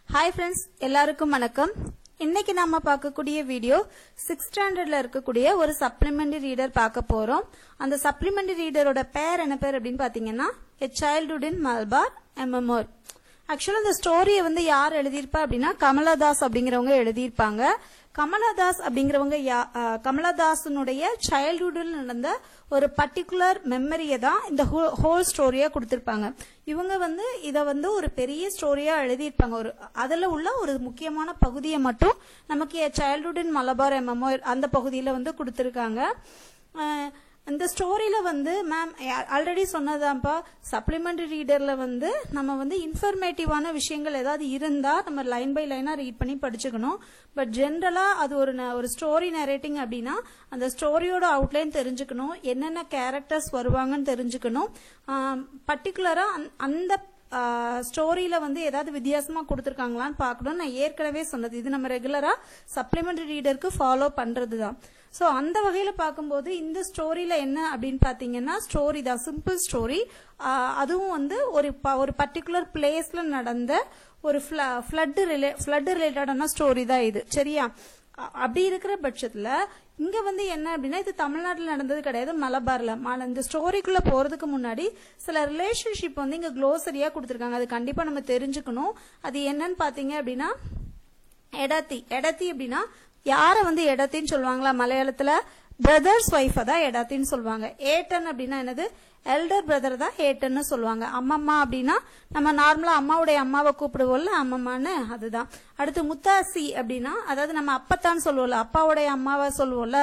Hi friends, எல்லாருக்கும் வணக்கம். இன்னைக்கு நாம பார்க்கக்கூடிய வீடியோ 6th ஸ்டாண்டர்ட்ல இருக்கக்கூடிய ஒரு சப்ளிமெண்டரி ரீடர் பார்க்க போறோம். அந்த சப்ளிமெண்டரி ரீடரோட பேர் என்ன பேர் அப்படினு பாத்தீங்கன்னா A Childhood in Malabar MMR. ஆக்சுவலா இந்த ஸ்டோரியை வந்து யார் எழுதியிருப்பா அப்படின்னா கமலதாஸ் அப்படிங்கிறவங்க எழுதியிருப்பாங்க. கமலதாஸ் அப்படிங்கிறவங்க கமலதாசனுடைய சைல்ட்ஹுட்ல நடந்த ஒரு பர்டிகுலர் மெமரியை தான் இந்த ஹோல் ஸ்டோரியா கொடுத்திருப்பாங்க. இவங்க வந்து இதை வந்து ஒரு பெரிய ஸ்டோரியா எழுதியிருப்பாங்க. அதுல உள்ள ஒரு முக்கியமான பகுதியை மட்டும் நமக்கு சைல்ட்ஹுட் இன் மலபார் எம்எம்ஓ அந்த பகுதியில வந்து கொடுத்திருக்காங்க. இந்த ஸ்டோரியில வந்து மேம் ஆல்ரெடி சொன்னதான்ப்பா, சப்ளிமெண்டரி ரீடர்ல வந்து நம்ம வந்து இன்ஃபர்மேட்டிவான விஷயங்கள் ஏதாவது இருந்தா நம்ம லைன் பை லைனா ரீட் பண்ணி படிச்சுக்கணும். பட் ஜென்ரலா அது ஒரு ஸ்டோரி நரேட்டிங் அப்படின்னா அந்த ஸ்டோரியோட அவுட்லைன் தெரிஞ்சுக்கணும், என்னென்ன கேரக்டர்ஸ் வருவாங்கன்னு தெரிஞ்சுக்கணும். பர்டிகுலரா அந்த ஸ்டோரியில வந்து ஏதாவது வித்தியாசமா கொடுத்துருக்காங்களான்னு பார்க்கணும். நான் ஏற்கனவே சொன்னது, இது நம்ம ரெகுலரா சப்ளிமெண்டரி ரீடருக்கு ஃபாலோ பண்றதுதான். ஸோ அந்த வகையில பார்க்கும்போது இந்த ஸ்டோரியில என்ன அப்படின்னு பாத்தீங்கன்னா ஸ்டோரி தான், சிம்பிள் ஸ்டோரி. அதுவும் வந்து ஒரு பர்டிகுலர் பிளேஸ்ல நடந்த ஒரு ஃப்ளட் ரிலேட்டடான ஸ்டோரி தான் இது, சரியா? அப்படி இருக்கிற பட்சத்துல இங்க வந்து என்ன அப்படின்னா இது தமிழ்நாட்டில் நடந்தது கிடையாது, மலபார்ல. இந்த ஸ்டோரிக்குள்ள போறதுக்கு முன்னாடி சில ரிலேஷன்ஷிப் வந்து இங்க குளோசரியா கொடுத்திருக்காங்க. அது கண்டிப்பா நம்ம தெரிஞ்சுக்கணும். அது என்னன்னு பாத்தீங்க அப்படின்னா எடத்தி அப்படின்னா யார வந்து எடத்தின்னு சொல்லுவாங்களா மலையாளத்துல? பிரதர்ஸ் ஒய்ஃபை தான் எடத்தின்னு சொல்லுவாங்க. ஏட்டன் அப்படின்னா என்னது? எல்டர் பிரதர் தான் ஏட்டன்னு சொல்லுவாங்க. அம்மம்மா அப்படின்னா நம்ம நார்மலா அம்மாவுடைய அம்மாவை கூப்பிடுவோம்ல, அம்மம்மான்னு, அதுதான். அடுத்து முத்தாசி அப்படின்னா அதாவது நம்ம அப்பத்தான்னு சொல்லுவோம்ல, அப்பாவுடைய அம்மாவை சொல்லுவோம்ல,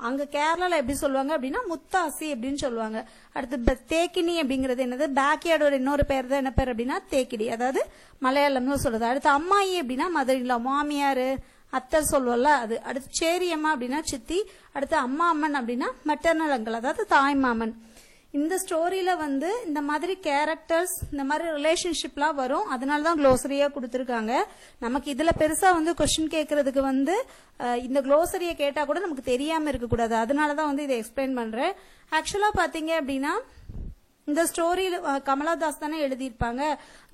அங்க கேரளால எப்படி சொல்லுவாங்க அப்படின்னா முத்தாசி அப்படின்னு சொல்லுவாங்க. அடுத்து தேக்கினி அப்படிங்கிறது என்னது? பேக்யார்டோட இன்னொரு பேர் தான் என்ன பேர் அப்படின்னா தேக்கிடி, அதாவது மலையாளம்னு சொல்லுது. அடுத்து அம்மாயி அப்படின்னா மதர் இல்ல, மாமியாரு அத்தை சொல்லுவோம்ல அது. அடுத்து சேரியம்மா அப்படின்னா சித்தி. அடுத்து அம்மா அம்மன் அப்படின்னா மெட்டர்னல் அங்கிள், அதாவது தாய் மாமன். இந்த ஸ்டோரியில வந்து இந்த மாதிரி கேரக்டர்ஸ், இந்த மாதிரி ரிலேஷன்ஷிப்லாம் வரும். அதனாலதான் குளோசரியா கொடுத்திருக்காங்க. நமக்கு இதுல பெருசா வந்து கொஸ்டின் கேட்கறதுக்கு வந்து இந்த குளோசரியை கேட்டா கூட நமக்கு தெரியாம இருக்க கூடாது. அதனாலதான் வந்து இதை எக்ஸ்பிளைன் பண்றேன். ஆக்சுவலா பாத்தீங்க அப்படின்னா இந்த ஸ்டோரியில கமலதாஸ் தானே எழுதியிருப்பாங்க.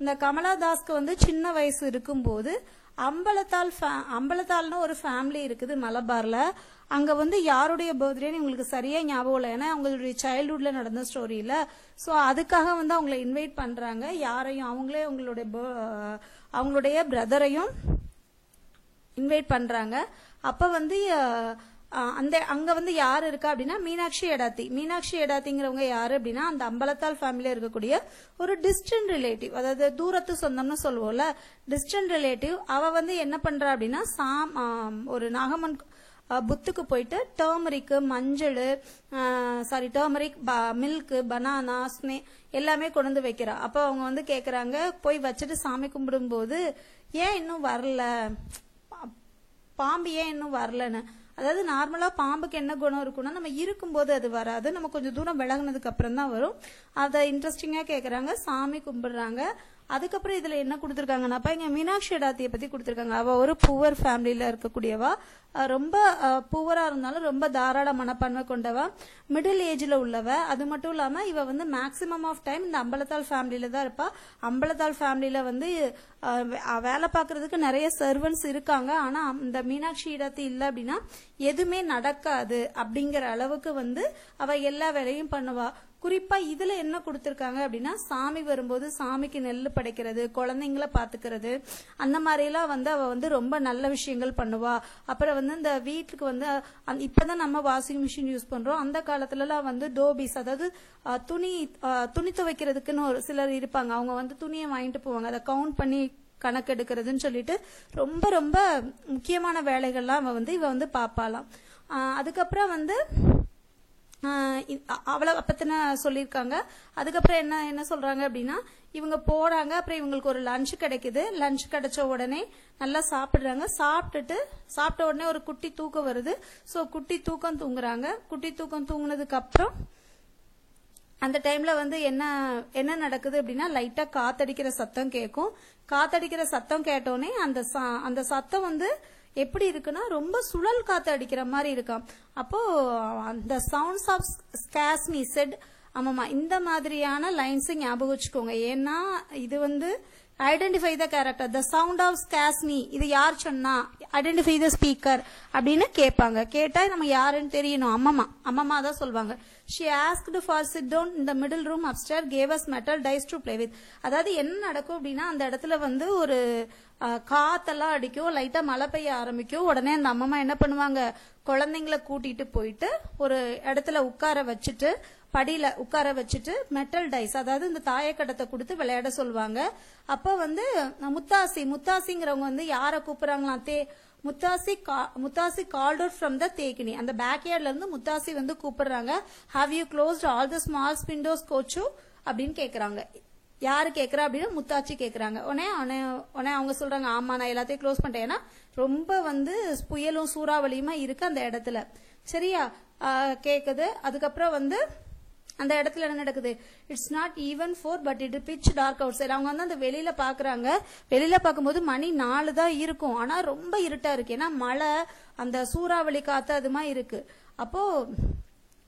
இந்த கமலதாஸ்க்கு வந்து சின்ன வயசு இருக்கும்போது அம்பலத்தால்னு ஒரு ஃபேமிலி இருக்குது மலபார்ல. அங்க வந்து யாருடைய பர்த்டேன்னு உங்களுக்கு சரியா ஞாபகம் இல்லை, ஏன்னா அவங்களுடைய சைல்ட்ஹுட்ல நடந்த ஸ்டோரியில. ஸோ அதுக்காக வந்து அவங்கள இன்வைட் பண்றாங்க. யாரையும் அவங்களே அவங்களுடைய பிரதரையும் இன்வைட் பண்றாங்க. அப்ப வந்து அங்க வந்து யாரு இருக்கா அப்படின்னா மீனாட்சி எடாத்திங்கிறவங்க யாரு அப்படின்னா அந்த அம்பலத்தால் ஃபேமிலியா இருக்கக்கூடிய ஒரு டிஸ்டன்ட் ரிலேட்டிவ், அதாவது தூரத்து சொந்தம்னு சொல்லுவோம்ல, டிஸ்டன்ட் ரிலேட்டிவ். அவ வந்து என்ன பண்றா அப்படின்னா ஒரு நாகம்மன் புத்துக்கு போயிட்டு டர்மரிக் மில்க், பனானா, எல்லாமே கொண்டு வைக்கிறா. அப்ப அவங்க வந்து கேக்குறாங்க, போய் வச்சுட்டு சாமி கும்பிடும் போது ஏன் இன்னும் வரல, பாம்பு ஏன் இன்னும் வரலன்னு. அதாவது நார்மலா பாம்புக்கு என்ன குணம் இருக்கும்னா நம்ம இருக்கும்போது அது வராது, நம்ம கொஞ்சம் தூரம் விலகினதுக்கு அப்புறம் தான் வரும். அதை இன்ட்ரெஸ்டிங்கா கேக்குறாங்க, சாமி கும்பிடுறாங்க. அதுக்கப்புறம் இதுல என்ன கொடுத்திருக்காங்கன்னாப்பா இங்க மீனாட்சி எடாத்தியை பத்தி கொடுத்திருக்காங்க. அவ ஒரு புவர் ஃபேமிலியில இருக்கக்கூடியவா, ரொம்ப புவரா இருந்தாலும் ரொம்ப தாராள மனப்பான்மை கொண்டவா, மிடில் ஏஜ்ல உள்ளவ. அது மட்டும் இல்லாம இவ வந்து மேக்சிமம் ஆஃப் டைம் இந்த அம்பலத்தால் ஃபேமிலியில தான் இருப்பா. அம்பலத்தால் ஃபேமிலியில வந்து வேலை பார்க்கறதுக்கு நிறைய சர்வன்ஸ் இருக்காங்க. ஆனா இந்த மீனாட்சி எடாத்தி இல்ல அப்படின்னா எதுவுமே நடக்காது அப்படிங்கிற அளவுக்கு வந்து அவ எல்லா வேலையும் பண்ணுவா. குறிப்பா இதுல என்ன கொடுத்திருக்காங்க அப்படின்னா சாமி வரும்போது சாமிக்கு நெல் படைக்கிறது, குழந்தைங்களை பாத்துக்கிறது, அந்த மாதிரி எல்லாம் வந்து அவ வந்து ரொம்ப நல்ல விஷயங்கள் பண்ணுவா. அப்புறம் வந்து இந்த வீட்டுக்கு வந்து இப்பதான் நம்ம வாஷிங் மிஷின் யூஸ் பண்றோம், அந்த காலத்துல எல்லாம் வந்து டோபிஸ், அதாவது துணி துவைக்கிறதுக்குன்னு ஒரு சிலர் இருப்பாங்க. அவங்க வந்து துணியை வாங்கிட்டு போவாங்க, அதை கவுண்ட் பண்ணி கணக்கு எடுக்கிறதுன்னு சொல்லிட்டு ரொம்ப ரொம்ப முக்கியமான வேலைகள்லாம் இவ வந்து பாப்பாலாம். அதுக்கப்புறம் வந்து அவளை பத்தின சொல்லியிருக்காங்க. அதுக்கப்புறம் என்ன சொல்றாங்க அப்படின்னா இவங்க போறாங்க. அப்புறம் இவங்களுக்கு ஒரு லஞ்ச் கிடைக்குது. லஞ்ச் கிடைச்ச உடனே நல்லா சாப்பிடுறாங்க. சாப்பிட்ட உடனே ஒரு குட்டி தூக்கம் வருது. சோ குட்டி தூக்கம் தூங்குறாங்க. குட்டி தூக்கம் தூங்குனதுக்கு அப்புறம் அந்த டைம்ல வந்து என்ன நடக்குது அப்படின்னா லைட்டா காத்தடிக்கிற சத்தம் கேட்கும். காத்தடிக்கிற சத்தம் கேட்டோடனே அந்த சத்தம் வந்து எப்படி இருக்குன்னா ரொம்ப சுழல் காத்து அடிக்கிற மாதிரி இருக்காம். அப்போ அந்த sounds of scares me said, ஆமாமா, இந்த மாதிரியான லைன்ஸ் ஞாபகம் வச்சுக்கோங்க. ஏன்னா இது வந்து identify the character. The sound of scares me, இது யார் சொன்னா, ஐடென்டிஃபை த ஸ்பீக்கர் அப்படின்னு கேட்பாங்க. கேட்டா நம்ம யாருன்னு தெரியணும். அம்மம்மா தான் சொல்லுவாங்க. She asked for sit down in the middle room upstairs, gave us metal dice to play with. அதாவது என்ன நடக்கும் அப்படின்னா, அந்த இடத்துல வந்து ஒரு காத்தெல்லாம் அடிக்கும், லைட்டா மழை பெய்ய ஆரம்பிக்கும். உடனே அந்த அம்மம்மா என்ன பண்ணுவாங்க, குழந்தைங்களை கூட்டிட்டு போயிட்டு ஒரு இடத்துல உட்கார வச்சுட்டு, படியில உட்கார வச்சுட்டு மெட்டல் டைஸ், அதாவது இந்த தாயக்கட்டத்தை கொடுத்து விளையாட சொல்லுவாங்க. அப்ப வந்து முத்தாசிங்கிறவங்க வந்து யார கூப்பிடுறாங்களாம், முத்தாசி கால்ட் அவுட் ஃப்ரம் த தேக்கினி, அந்த பேக்யார்ட்ல இருந்து முத்தாசி வந்து கூப்பிடுறாங்க. Have you closed all the small Windows coach அப்படின்னு கேக்குறாங்க. யாரு கேக்குறா அப்படின்னா முத்தாச்சி கேக்குறாங்க. உடனே அவங்க சொல்றாங்க, ஆமா நான் எல்லாத்தையும் க்ளோஸ் பண்ணிட்டேன், ஏன்னா ரொம்ப வந்து புயலும் சூறாவளியுமா இருக்கு அந்த இடத்துல. சரியா கேக்குது. அதுக்கப்புறம் வந்து அந்த இடத்துல என்ன நடக்குது, it's not even 4 but it pitch dark outside. அவங்க வந்து அந்த வெளியில பாக்குறாங்க. வெளியில பார்க்கும்போது மணி 4 தான் இருக்கும், ஆனா ரொம்ப இருட்டா இருக்கு, ஏன்னா மழை அந்த சூறாவளி காத்து அதுமா இருக்கு. அப்போ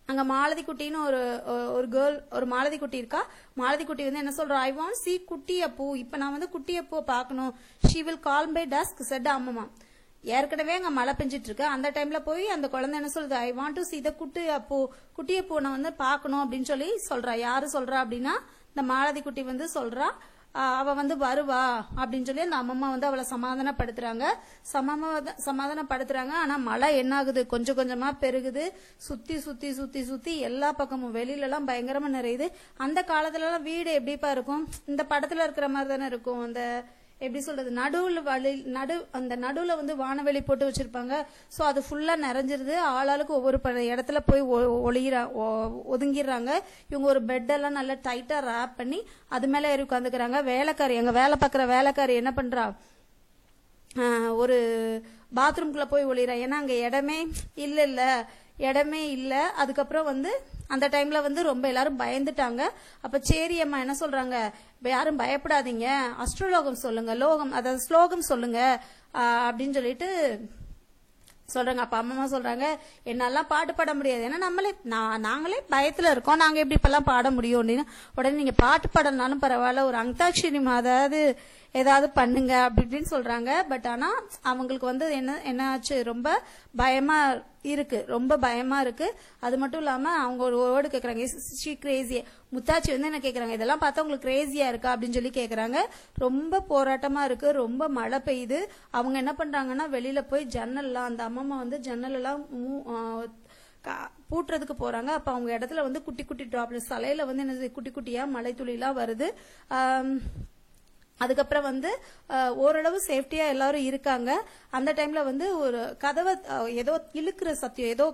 அங்க மாலதி குட்டின்னு ஒரு கேர்ள், ஒரு மாலதி குட்டி இருக்கா. மாலதி குட்டி வந்து என்ன சொல்றா, ஐ வாண்ட் சி குட்டி அப்பூ, இப்ப நான் வந்து குட்டி அப்பூ பாக்கணும். She will call by dusk set அம்மம்மா. ஏற்கனவே அங்க மழை பெஞ்சிட்டு இருக்கு. அந்த டைம்ல போய் அந்த குழந்தை என்ன சொல்லுது, I want to see the குட்டி அப்பூ நான் வந்து பாக்கணும் அப்படின்னு சொல்லி சொல்றா. யாரு சொல்றா அப்படின்னா இந்த மாலதி குட்டி வந்து சொல்றா. அவ வந்து வருவா அப்படின்னு சொல்லி அந்த அம்மம்மா வந்து அவளை சமாதானப்படுத்துறாங்க. ஆனா மழை என்ன ஆகுது, கொஞ்சம் கொஞ்சமா பெருகுது. சுத்தி எல்லா பக்கமும் வெளியில எல்லாம் பயங்கரமா நிறையுது. அந்த காலத்துல எல்லாம் வீடு எப்படிப்பா இருக்கும், இந்த படத்துல இருக்கிற மாதிரி தானே இருக்கும். அந்த எப்படி சொல்றது, அந்த நடுவுல வந்து வானவெளி போட்டு வச்சிருப்பாங்க. சோ அது ஃபுல்லா நிறைஞ்சிருது. ஆளாளுக்கு ஒவ்வொரு இடத்துல போய் ஒதுங்கிடுறாங்க. இவங்க ஒரு பெட் எல்லாம் நல்லா டைட்டா ரேப் பண்ணி அது மேல ஏறி உட்காந்துக்கிறாங்க. வேலைக்காரி, அங்க வேலை பார்க்குற வேலைக்காரி என்ன பண்றா, ஒரு பாத்ரூம்குள்ள போய் ஒளிறா. ஏன்னா அங்க இடமே இல்ல. அதுக்கப்புறம் வந்து அந்த டைம்ல வந்து ரொம்ப எல்லாரும் பயந்துட்டாங்க. அப்ப சேரி அம்மா என்ன சொல்றாங்க, யாரும் பயப்படாதீங்க, அஸ்ட்ரோலோகம் சொல்லுங்க, அதாவது ஸ்லோகம் சொல்லுங்க அப்படின்னு சொல்லிட்டு சொல்றாங்க. அப்ப அம்மா சொல்றாங்க, என்னாலாம் பாட்டு பாட முடியாது, ஏன்னா நாங்களே பயத்துல இருக்கோம், நாங்க எப்படி இப்பெல்லாம் பாட முடியும் அப்படின்னு. உடனே நீங்க பாட்டு பாடனாலும் பரவாயில்ல, ஒரு அந்தாட்சரி அதாவது ஏதாவது பண்ணுங்க அப்படி இப்படின்னு சொல்றாங்க. பட் ஆனா அவங்களுக்கு வந்து என்ன ஆச்சு, ரொம்ப பயமா இருக்கு. அது மட்டும் இல்லாம அவங்க ஒரு வேர்டு கேக்குறாங்க, கிரேசி. முத்தாச்சி வந்து என்ன கேக்குறாங்க, இதெல்லாம் பார்த்தா உங்களுக்கு கிரேசியா இருக்கா அப்படின்னு சொல்லி கேக்குறாங்க. ரொம்ப போராட்டமா இருக்கு, ரொம்ப மழை பெய்யுது. அவங்க என்ன பண்றாங்கன்னா வெளியில போய் அந்த அம்மம்மா வந்து ஜன்னல் எல்லாம் பூட்டுறதுக்கு போறாங்க. அப்ப அவங்க இடத்துல வந்து குட்டி குட்டி டிராப்லெட்ஸ் தலையில வந்து என்ன குட்டி குட்டியா மழை துளிலாம் வருது. அதுக்கப்புறம் வந்து ஓரளவு சேஃப்டியா எல்லாரும் இருக்காங்க. அந்த டைம்ல வந்து ஒரு கதவை ஏதோ இழுக்கிற சத்தம், ஏதோ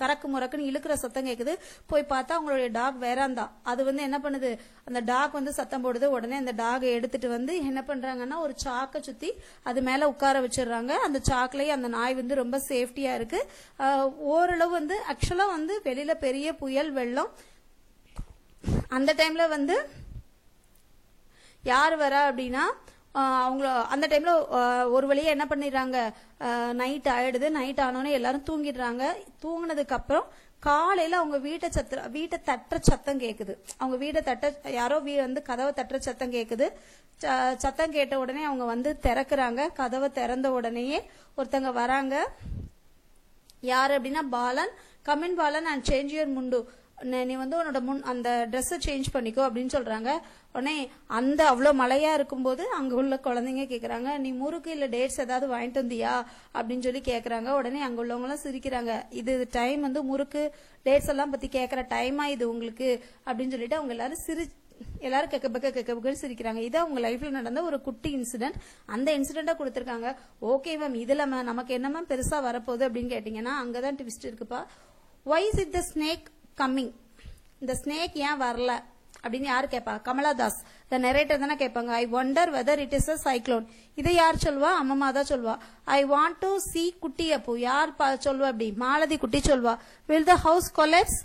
கறக்கு முறக்குன்னு இழுக்கிற சத்தம் கேக்குது. போய் பார்த்தா அவங்களுடைய டாக் வேறாந்தா. அது வந்து என்ன பண்ணுது, அந்த டாக் வந்து சத்தம் போடுது. உடனே அந்த டாகை எடுத்துட்டு வந்து என்ன பண்றாங்கன்னா ஒரு சாக்கை சுத்தி அது மேல உட்கார வச்சிடுறாங்க. அந்த சாக்குலயே அந்த நாய் வந்து ரொம்ப சேஃப்டியா இருக்கு. ஓரளவு வந்து ஆக்சுவலா வந்து வெளியில பெரிய புயல் வெள்ளம். அந்த டைம்ல வந்து யார் வரா அப்படின்னா அவங்க அந்த டைம்ல ஒரு வழியா என்ன பண்ணிடுறாங்க, நைட் ஆயிடுது. நைட் ஆனோடனே எல்லாரும் தூங்கிடுறாங்க. தூங்கினதுக்கு அப்புறம் காலையில அவங்க வீட்டை தட்டுற சத்தம் கேக்குது. அவங்க வீட்டை யாரோ வந்து கதவை தட்டுற சத்தம் கேக்குது. சத்தம் கேட்ட உடனே அவங்க வந்து திறக்குறாங்க. கதவை திறந்த உடனேயே ஒருத்தங்க வராங்க. யாரு அப்படின்னா Balan. Come in Balan and change your mundu, நீ வந்து உன்னோட அந்த ட்ரெஸ்ஸை சேஞ்ச் பண்ணிக்கோ அப்படின்னு சொல்றாங்க. உடனே அந்த அவ்வளவு மழையா இருக்கும்போது அங்க உள்ள குழந்தைங்க கேக்குறாங்க, நீ முறுக்கு இல்ல டேட்ஸ் ஏதாவது வாங்கிட்டு வந்தியா அப்படின்னு சொல்லி கேக்குறாங்க. உடனே அங்க உள்ளவங்க எல்லாம் சிரிக்கிறாங்க. இது டைம் வந்து முறுக்கு டேட்ஸ் எல்லாம் பத்தி கேக்குற டைமா இது உங்களுக்கு அப்படின்னு சொல்லிட்டு அவங்க எல்லாரும் கெக்க சிரிக்கிறாங்க. இது அவங்க லைஃப்ல நடந்த ஒரு குட்டி இன்சிடென்ட். அந்த இன்சிடென்ட்டா கொடுத்திருக்காங்க. ஓகே மேம், இதுல நமக்கு என்ன மேம் பெருசா வரப்போகுது அப்படின்னு கேட்டீங்கன்னா அங்கதான் ட்விஸ்ட் இருக்குப்பா. Why is it the snake coming? இந்த ஸ்னேக் ஏன் வரல அப்படின்னு யாரு கேட்பா, கமலாதாஸ் த நரேட்டர் தானே கேட்பாங்க. I wonder whether it is a cyclone. இதை யார் சொல்வா, அம்மம்மா தான் சொல்வா. ஐ வாண்ட் டு சி குட்டி அப்பூ, யார் சொல்வா அப்படி, மாலதி குட்டி சொல்வா. வில் த ஹவுஸ் கொலாப்ஸ்,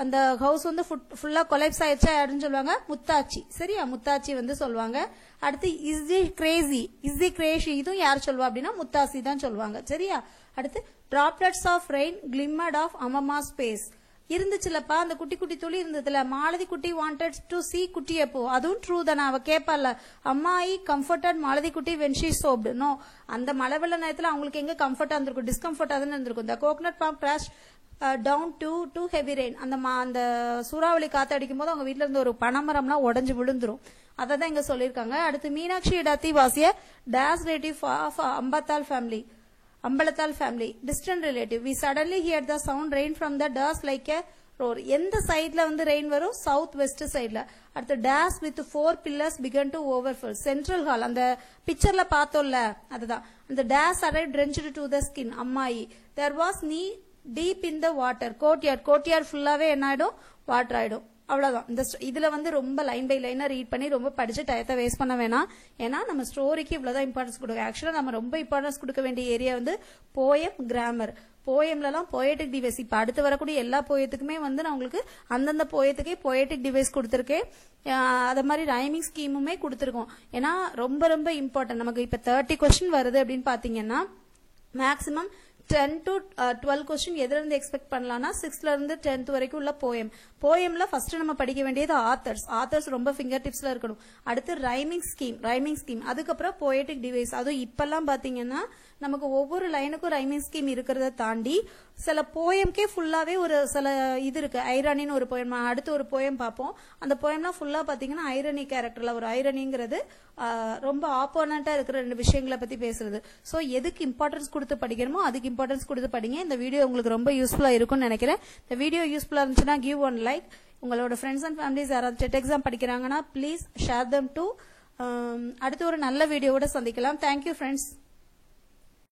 அந்த ஹவுஸ் வந்து ஃபுல்லா கொலாப்ஸ் ஆயிடுச்சா யாருன்னு சொல்லுவாங்க, முத்தாச்சி. சரியா, முத்தாச்சி வந்து சொல்லுவாங்க. அடுத்து இஸ் தி கிரேசி, இதுவும் யார் சொல்வா அப்படின்னா முத்தாசி தான் சொல்லுவாங்க. சரியா, அடுத்து droplets of rain glimmered off அம்மம்மா's face. இருந்துச்சுலப்பா அந்த குட்டி குட்டி துளி இருந்ததுல மாலதி குட்டி வாண்டட் டு see குட்டி எப்போ அதுவும் ட்ரூ தானே அவ கேட்பால அம்மாயி கம்ஃபர்டட் மாலதி குட்டி when she sobbed நோ அந்த மழை வெள்ள நேரத்துல அவங்களுக்கு எங்க கம்ஃபர்ட்டா இருந்திருக்கும் டிஸ்கம்ஃபர்ட்டா தான் இருந்திருக்கும் the coconut palm crashed down to heavy rain அந்த சூறாவளி காத்து அடிக்கும் போது அவங்க வீட்ல இருந்து ஒரு பனைமரம்லாம் உடைஞ்சு விழுந்துரும் அததான் இங்க சொல்லிருக்காங்க அடுத்து மீனாட்சி இடாத்தி வாசிய டேஸ் relative of Ambalathal family, distant relative. We suddenly heard the sound rain from the dust like a roar. எந்த சைடுல வந்து ரெயின் வரும் சவுத் வெஸ்ட் சைடுல அடுத்து days with 4 pillars began to overflow. Central hall அந்த பிக்சர்ல பார்த்தோம்ல அதுதான் அந்த days arrived drenched to the skin. அம்மாயி there was knee deep in the water. Courtyard ஃபுல்லாவே என்ன ஆயிடும் வாட்டர் ஆயிடும் அவ்வளவுதான் இந்த இதுல வந்து ரொம்ப லைன் பை லைனா ரீட் பண்ணி ரொம்ப படிச்சு டயத்தை வேஸ்ட் பண்ண வேணாம் ஏன்னா நம்ம ஸ்டோரிக்கு இவ்வளவுதான் இம்பார்ட்டன்ஸ் கொடுக்க ஆக்சுவலா நம்ம ரொம்ப இம்பார்ட்டன்ஸ் கொடுக்க வேண்டிய ஏரியா வந்து போயம் கிராமர் போயம்லாம் பொயட்டிக் டிவைஸ் இப்ப அடுத்து வரக்கூடிய எல்லா போயத்துக்குமே வந்து நான் உங்களுக்கு அந்தந்த போயத்துக்கே பொயட்டிக் டிவைஸ் கொடுத்துருக்கேன் அத மாதிரி ரைமிங் ஸ்கீமுமே கொடுத்துருக்கோம் ஏன்னா ரொம்ப ரொம்ப இம்பார்ட்டன்ட் நமக்கு இப்ப 30 கொஸ்டின் வருது அப்படின்னு பாத்தீங்கன்னா மேக்சிமம் 10 to 12 கொஸ்டின் எதுல இருந்து எக்ஸ்பெக்ட் பண்ணலாம்னா 6ல இருந்து 10th வரைக்கும் உள்ள போயம்ல ஃபர்ஸ்ட் நம்ம படிக்க வேண்டியது ஆத்தர்ஸ் ரொம்ப ஃபிங்கர் டிப்ஸ்ல இருக்கணும் அடுத்து ரைமிங் ஸ்கீம் அதுக்கப்புறம் பொயட்டிக் டிவைஸ் அதுவும் இப்பெல்லாம் பாத்தீங்கன்னா நமக்கு ஒவ்வொரு லைனுக்கும் ரைமிங் ஸ்கீம் இருக்கிறத தாண்டி சில போயம்கே ஃபுல்லாவே ஒரு சில இது இருக்கு ஐரானின்னு ஒரு போயம் அடுத்து ஒரு போயம் பார்ப்போம் அந்த போயம்லாம் ஃபுல்லா பாத்தீங்கன்னா ஐரணி கேரக்டர்ல ஒரு ஐரணிங்கிறது ரொம்ப ஆப்போனண்டா இருக்கிற ரெண்டு விஷயங்களை பத்தி பேசுறது சோ எதுக்கு இம்பார்ட்டன்ஸ் கொடுத்து படிக்கணுமோ அதுக்கு இம்பார்ட்டன்ஸ் கொடுத்து படிங்க இந்த வீடியோ உங்களுக்கு ரொம்ப யூஸ்ஃபுல்லா இருக்கும்னு நினைக்கிறேன் இந்த வீடியோ யூஸ்ஃபுல்லா இருந்துச்சுன்னா கிவ் ஒன் லைக் உங்களோட ஃப்ரெண்ட்ஸ் அண்ட் ஃபேமிலிஸ் யாராவது டெட் எக்ஸாம் படிக்கிறாங்கன்னா ப்ளீஸ் ஷேர் தம் டு அடுத்து ஒரு நல்ல வீடியோவோட சந்திக்கலாம் தேங்க்யூ ஃப்ரெண்ட்ஸ்